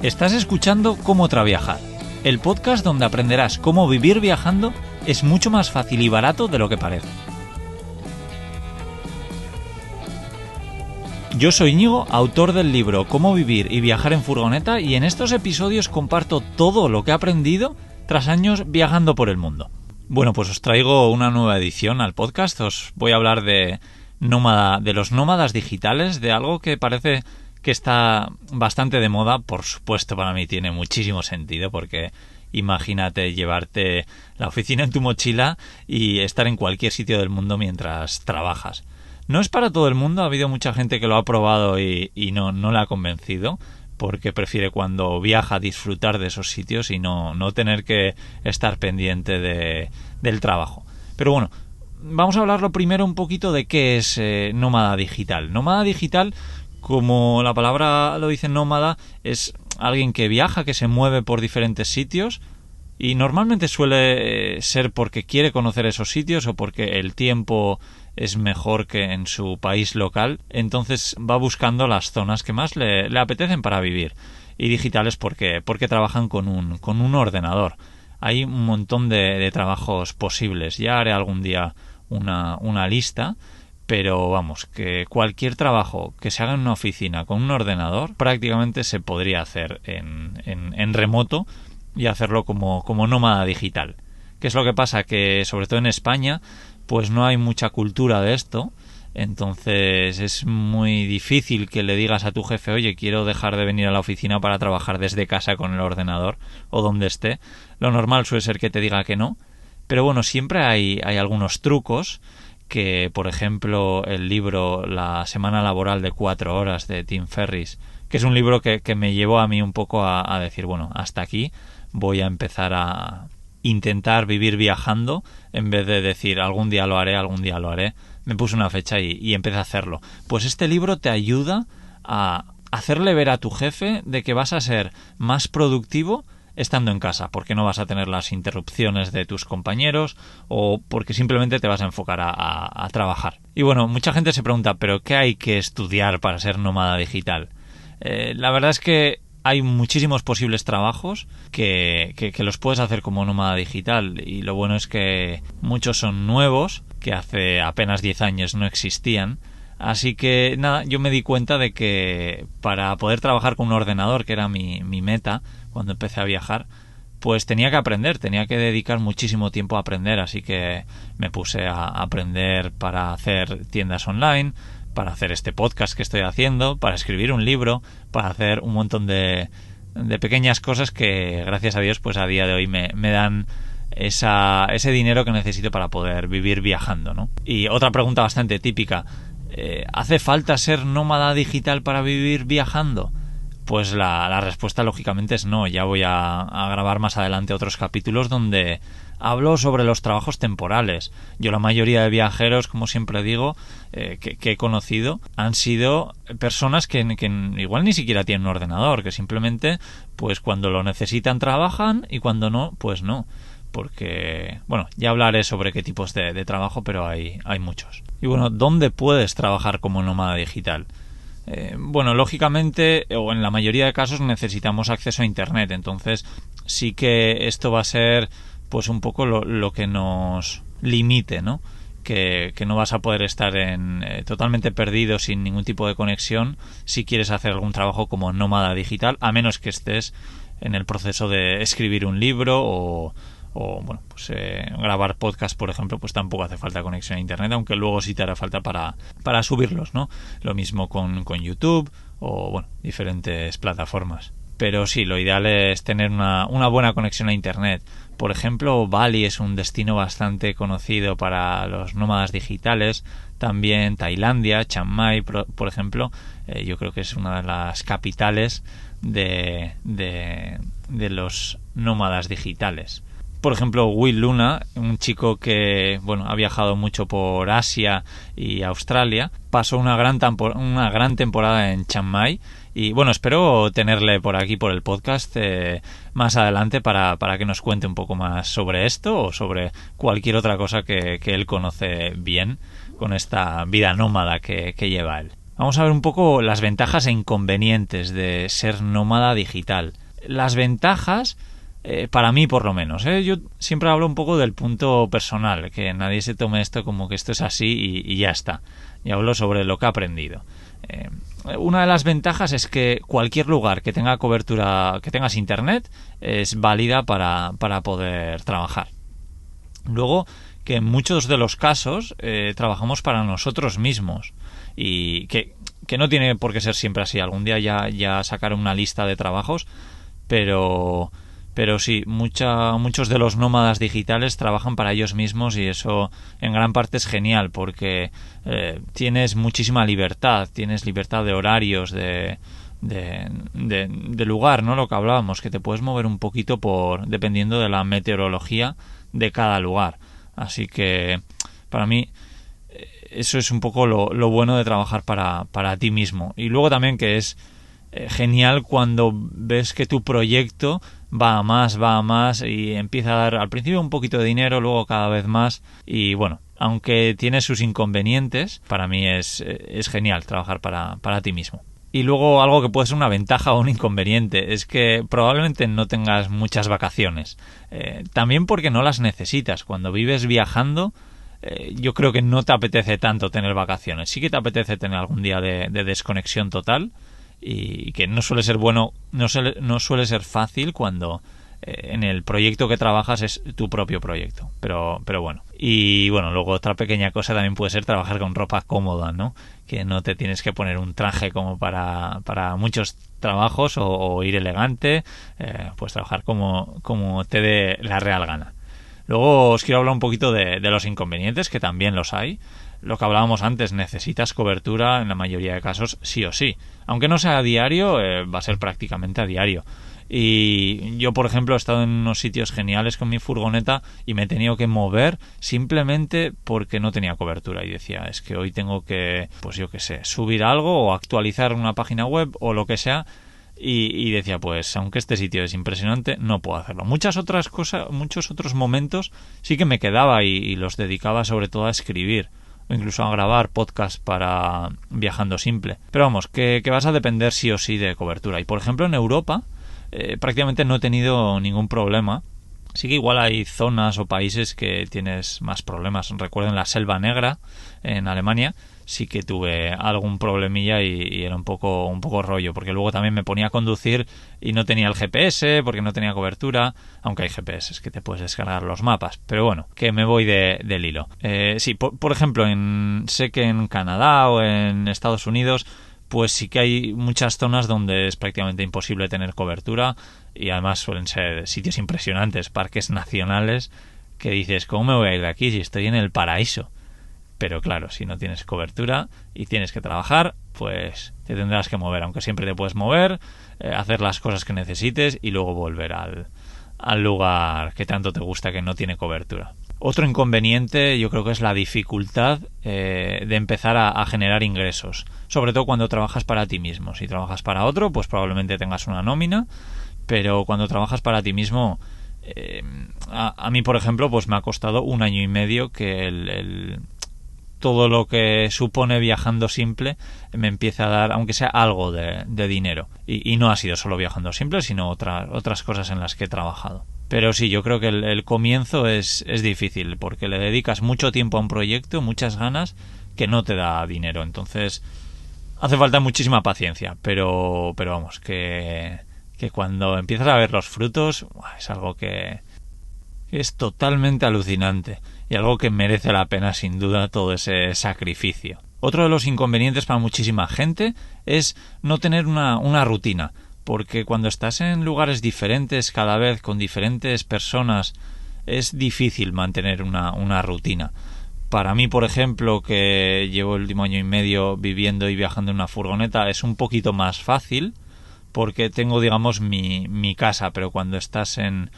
Estás escuchando Cómo Traviajar, el podcast donde aprenderás cómo vivir viajando es mucho más fácil y barato de lo que parece. Yo soy Íñigo, autor del libro Cómo vivir y viajar en furgoneta, y en estos episodios comparto todo lo que he aprendido tras años viajando por el mundo. Bueno, pues os traigo una nueva edición al podcast. Os voy a hablar de los nómadas digitales, de algo que parece que está bastante de moda. Por supuesto, para mí tiene muchísimo sentido, porque imagínate llevarte la oficina en tu mochila y estar en cualquier sitio del mundo mientras trabajas. No es para todo el mundo, ha habido mucha gente que lo ha probado y no le ha convencido, porque prefiere cuando viaja disfrutar de esos sitios y no tener que estar pendiente del trabajo. Pero bueno, vamos a hablarlo primero un poquito de qué es nómada digital. Nómada digital, como la palabra lo dice, nómada, es alguien que viaja, que se mueve por diferentes sitios, y normalmente suele ser porque quiere conocer esos sitios o porque el tiempo es mejor que en su país local. Entonces va buscando las zonas que más le apetecen para vivir. Y digitales porque trabajan con un ordenador. Hay un montón de trabajos posibles. Ya haré algún día una lista. Pero vamos, que cualquier trabajo que se haga en una oficina con un ordenador prácticamente se podría hacer en remoto y hacerlo como nómada digital. ¿Qué es lo que pasa? Que sobre todo en España pues no hay mucha cultura de esto. Entonces es muy difícil que le digas a tu jefe: oye, quiero dejar de venir a la oficina para trabajar desde casa con el ordenador o donde esté. Lo normal suele ser que te diga que no. Pero bueno, siempre hay algunos trucos que, por ejemplo, el libro La semana laboral de 4 horas de Tim Ferriss, que es un libro que me llevó a mí un poco a decir, bueno, hasta aquí, voy a empezar a intentar vivir viajando en vez de decir algún día lo haré. Me puse una fecha y empecé a hacerlo. Pues este libro te ayuda a hacerle ver a tu jefe de que vas a ser más productivo estando en casa, porque no vas a tener las interrupciones de tus compañeros o porque simplemente te vas a enfocar a trabajar. Y bueno, mucha gente se pregunta, ¿pero qué hay que estudiar para ser nómada digital? La verdad es que hay muchísimos posibles trabajos que los puedes hacer como nómada digital, y lo bueno es que muchos son nuevos, que hace apenas 10 años no existían. Así que nada, yo me di cuenta de que para poder trabajar con un ordenador, que era mi meta cuando empecé a viajar, pues tenía que aprender, tenía que dedicar muchísimo tiempo a aprender. Así que me puse a aprender para hacer tiendas online, para hacer este podcast que estoy haciendo, para escribir un libro, para hacer un montón de pequeñas cosas que, gracias a Dios, pues a día de hoy me dan ese dinero que necesito para poder vivir viajando, ¿no? Y otra pregunta bastante típica: ¿hace falta ser nómada digital para vivir viajando? Pues la respuesta lógicamente es no. Ya voy a grabar más adelante otros capítulos donde hablo sobre los trabajos temporales. Yo, la mayoría de viajeros, como siempre digo, que he conocido, han sido personas que igual ni siquiera tienen un ordenador, que simplemente pues cuando lo necesitan trabajan y cuando no, pues no. Porque, bueno, ya hablaré sobre qué tipos de trabajo, pero hay muchos. Y bueno, ¿dónde puedes trabajar como nómada digital? Bueno, lógicamente, o en la mayoría de casos, necesitamos acceso a Internet. Entonces sí que esto va a ser pues un poco lo que nos limite, ¿no? Que no vas a poder estar totalmente perdido, sin ningún tipo de conexión, si quieres hacer algún trabajo como nómada digital, a menos que estés en el proceso de escribir un libro o bueno, pues grabar podcast, por ejemplo, pues tampoco hace falta conexión a Internet, aunque luego sí te hará falta para subirlos, ¿no? Lo mismo con YouTube o, bueno, diferentes plataformas. Pero sí, lo ideal es tener una buena conexión a Internet. Por ejemplo, Bali es un destino bastante conocido para los nómadas digitales. También Tailandia, Chiang Mai, por ejemplo, yo creo que es una de las capitales de los nómadas digitales. Por ejemplo, Will Luna, un chico que ha viajado mucho por Asia y Australia, pasó una gran temporada en Chiang Mai. Y bueno, espero tenerle por aquí, por el podcast, más adelante para que nos cuente un poco más sobre esto o sobre cualquier otra cosa que él conoce bien con esta vida nómada que lleva él. Vamos a ver un poco las ventajas e inconvenientes de ser nómada digital. Las ventajas, para mí por lo menos, yo siempre hablo un poco del punto personal, que nadie se tome esto como que esto es así y ya está. Y hablo sobre lo que he aprendido. Una de las ventajas es que cualquier lugar que tenga cobertura, que tengas internet, es válida para poder trabajar. Luego, que en muchos de los casos trabajamos para nosotros mismos y que no tiene por qué ser siempre así. Algún día ya sacaré una lista de trabajos, pero sí, muchos de los nómadas digitales trabajan para ellos mismos y eso en gran parte es genial porque tienes muchísima libertad, tienes libertad de horarios, de lugar, ¿no? Lo que hablábamos, que te puedes mover un poquito dependiendo de la meteorología de cada lugar. Así que para mí eso es un poco lo bueno de trabajar para ti mismo. Y luego también que es genial cuando ves que tu proyecto va a más y empieza a dar al principio un poquito de dinero, luego cada vez más. Y bueno, aunque tiene sus inconvenientes, para mí es genial trabajar para ti mismo. Y luego algo que puede ser una ventaja o un inconveniente es que probablemente no tengas muchas vacaciones. También porque no las necesitas. Cuando vives viajando, yo creo que no te apetece tanto tener vacaciones. Sí que te apetece tener algún día de desconexión total y que no suele ser bueno, no suele ser fácil cuando en el proyecto que trabajas es tu propio proyecto, pero bueno. Y bueno, luego otra pequeña cosa también puede ser trabajar con ropa cómoda, ¿no? Que no te tienes que poner un traje como para muchos trabajos o ir elegante, pues trabajar como te dé la real gana. Luego os quiero hablar un poquito de los inconvenientes, que también los hay. Lo que hablábamos antes, necesitas cobertura en la mayoría de casos sí o sí. Aunque no sea a diario, va a ser prácticamente a diario. Y yo, por ejemplo, he estado en unos sitios geniales con mi furgoneta y me he tenido que mover simplemente porque no tenía cobertura. Y decía, es que hoy tengo que, pues yo qué sé, subir algo o actualizar una página web o lo que sea. Y decía, pues aunque este sitio es impresionante, no puedo hacerlo. Muchas otras cosas, muchos otros momentos sí que me quedaba y los dedicaba sobre todo a escribir o incluso a grabar podcast para Viajando Simple. Pero vamos, que vas a depender sí o sí de cobertura. Y por ejemplo en Europa prácticamente no he tenido ningún problema. Sí que igual hay zonas o países que tienes más problemas. Recuerden la Selva Negra en Alemania. Sí que tuve algún problemilla y era un poco rollo, porque luego también me ponía a conducir y no tenía el GPS porque no tenía cobertura, aunque hay GPS que te puedes descargar los mapas, pero bueno, que me voy del hilo. Sí, por ejemplo, sé que en Canadá o en Estados Unidos pues sí que hay muchas zonas donde es prácticamente imposible tener cobertura y además suelen ser sitios impresionantes, parques nacionales, que dices, ¿cómo me voy a ir de aquí si estoy en el paraíso? Pero claro, si no tienes cobertura y tienes que trabajar, pues te tendrás que mover, aunque siempre te puedes mover, hacer las cosas que necesites y luego volver al lugar que tanto te gusta que no tiene cobertura. Otro inconveniente yo creo que es la dificultad de empezar a generar ingresos, sobre todo cuando trabajas para ti mismo. Si trabajas para otro, pues probablemente tengas una nómina, pero cuando trabajas para ti mismo, a mí por ejemplo, pues me ha costado 1 año y medio que todo lo que supone Viajando Simple me empieza a dar, aunque sea algo de dinero. Y no ha sido solo Viajando Simple, sino otras cosas en las que he trabajado. Pero sí, yo creo que el comienzo es difícil, porque le dedicas mucho tiempo a un proyecto, muchas ganas, que no te da dinero. Entonces, hace falta muchísima paciencia, pero vamos, que cuando empiezas a ver los frutos, es algo que es totalmente alucinante y algo que merece la pena sin duda todo ese sacrificio. Otro de los inconvenientes para muchísima gente es no tener una rutina, porque cuando estás en lugares diferentes cada vez con diferentes personas es difícil mantener una rutina. Para mí, por ejemplo, que llevo el último año y medio viviendo y viajando en una furgoneta, es un poquito más fácil porque tengo, digamos, mi casa, pero cuando estás en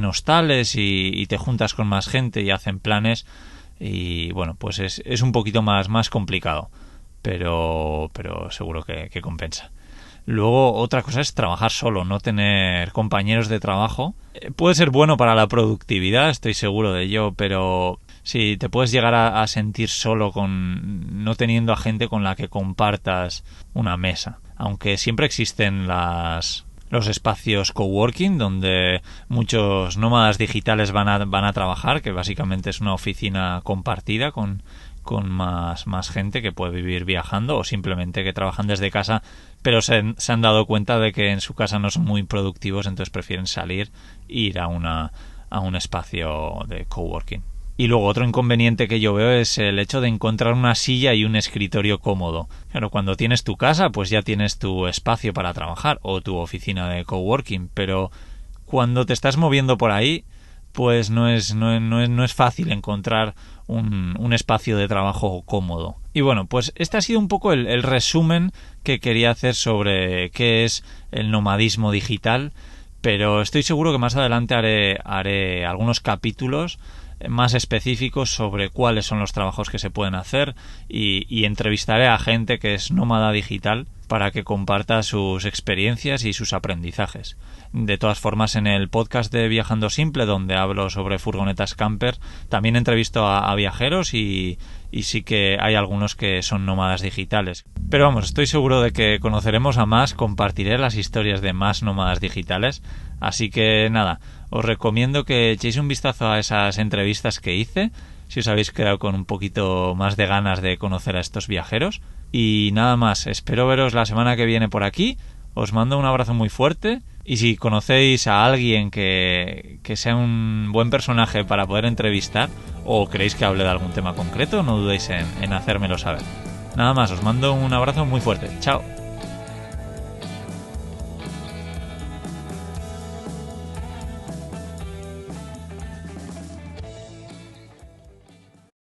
hostales y te juntas con más gente y hacen planes, y bueno, pues es un poquito más complicado, pero seguro que compensa. Luego otra cosa es trabajar solo, no tener compañeros de trabajo. Puede ser bueno para la productividad, estoy seguro de ello, pero si te puedes llegar a sentir solo con no teniendo a gente con la que compartas una mesa. Aunque siempre existen los espacios coworking donde muchos nómadas digitales van a trabajar, que básicamente es una oficina compartida con más gente que puede vivir viajando o simplemente que trabajan desde casa, pero se han dado cuenta de que en su casa no son muy productivos, entonces prefieren salir e ir a un espacio de coworking. Y luego otro inconveniente que yo veo es el hecho de encontrar una silla y un escritorio cómodo. Claro, cuando tienes tu casa, pues ya tienes tu espacio para trabajar o tu oficina de coworking, pero cuando te estás moviendo por ahí, pues no es fácil encontrar un espacio de trabajo cómodo. Y bueno, pues este ha sido un poco el resumen que quería hacer sobre qué es el nomadismo digital, pero estoy seguro que más adelante haré algunos capítulos más específicos sobre cuáles son los trabajos que se pueden hacer y entrevistaré a gente que es nómada digital para que comparta sus experiencias y sus aprendizajes. De todas formas, en el podcast de Viajando Simple, donde hablo sobre furgonetas camper, también entrevisto a viajeros y sí que hay algunos que son nómadas digitales. Pero vamos, estoy seguro de que conoceremos a más, compartiré las historias de más nómadas digitales, así que nada, os recomiendo que echéis un vistazo a esas entrevistas que hice, si os habéis quedado con un poquito más de ganas de conocer a estos viajeros. Y nada más, espero veros la semana que viene por aquí, os mando un abrazo muy fuerte y si conocéis a alguien que sea un buen personaje para poder entrevistar o queréis que hable de algún tema concreto, no dudéis en hacérmelo saber. Nada más, os mando un abrazo muy fuerte, chao.